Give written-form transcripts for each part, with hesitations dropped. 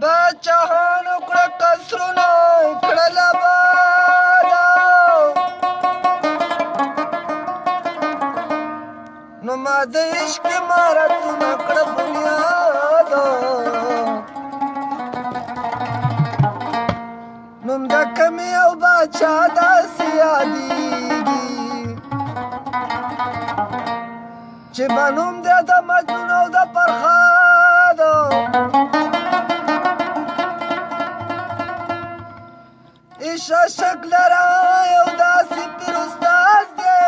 بچهانو کړه قصرونه کړل آباده نو ما د عشق مهارتونه کړه بنیاد نوم د کمې او باچا داسې یادېږي چې به نوم دی د مجنون او د فرهاد ایشه شکل را یو داسې پیر استاد دی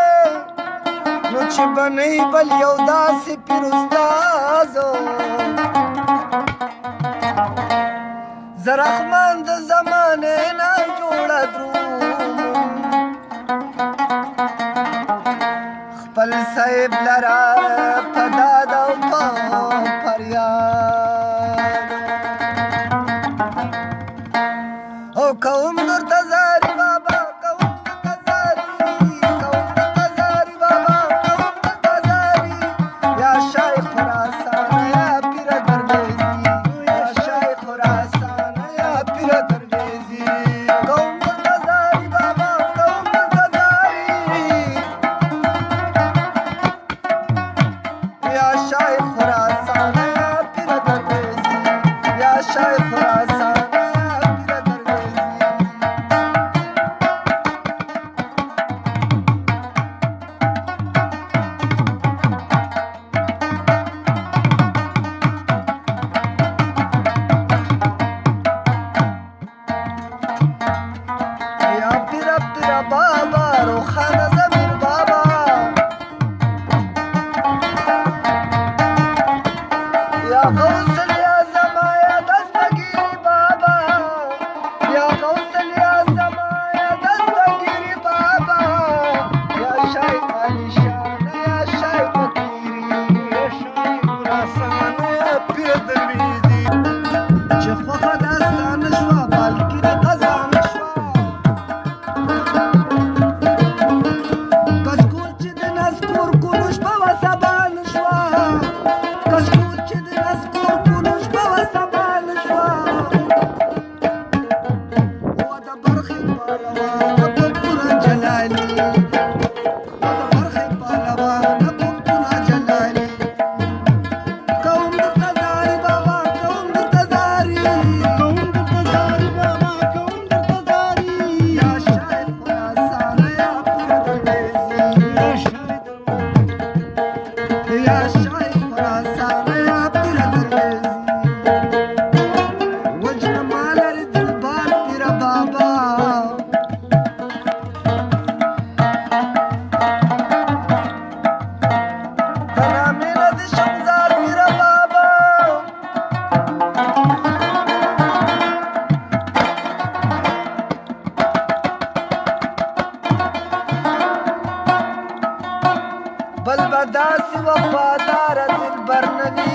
نو چې به نه یې بل یو داسې پیر استاد زه رحمان د زمانې نه جوړه دروم خپل صاحب لره په داد او په فریاد او کوم درته زاري بابا کوم درته زاري بابا کوم درته زاري یا شیخ خراسان یا پیر درویزی یا شیخ خراسان یا پیر درویزی کوم درته زاري بابا کوم درته زاري یا شیخ خراسان یا پیر درویزی یا شیخ خراسان بابا روخانه زمیر بابا یا غوث الاعظم یا دستگیری بابا یا غوث الاعظم یا دستگیری بابا یا شیخ علی شان یا شیخ فقیری یا شیخ خراسان یا پیر درویزی چې خوښه داستانه شوه بلکې د خزانه شوه بل بداسي وفادار دلبر ندي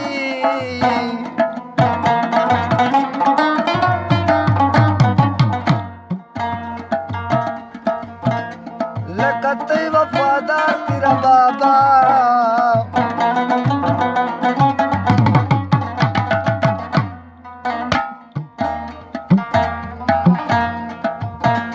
لکه تی وفادار تیرا بابا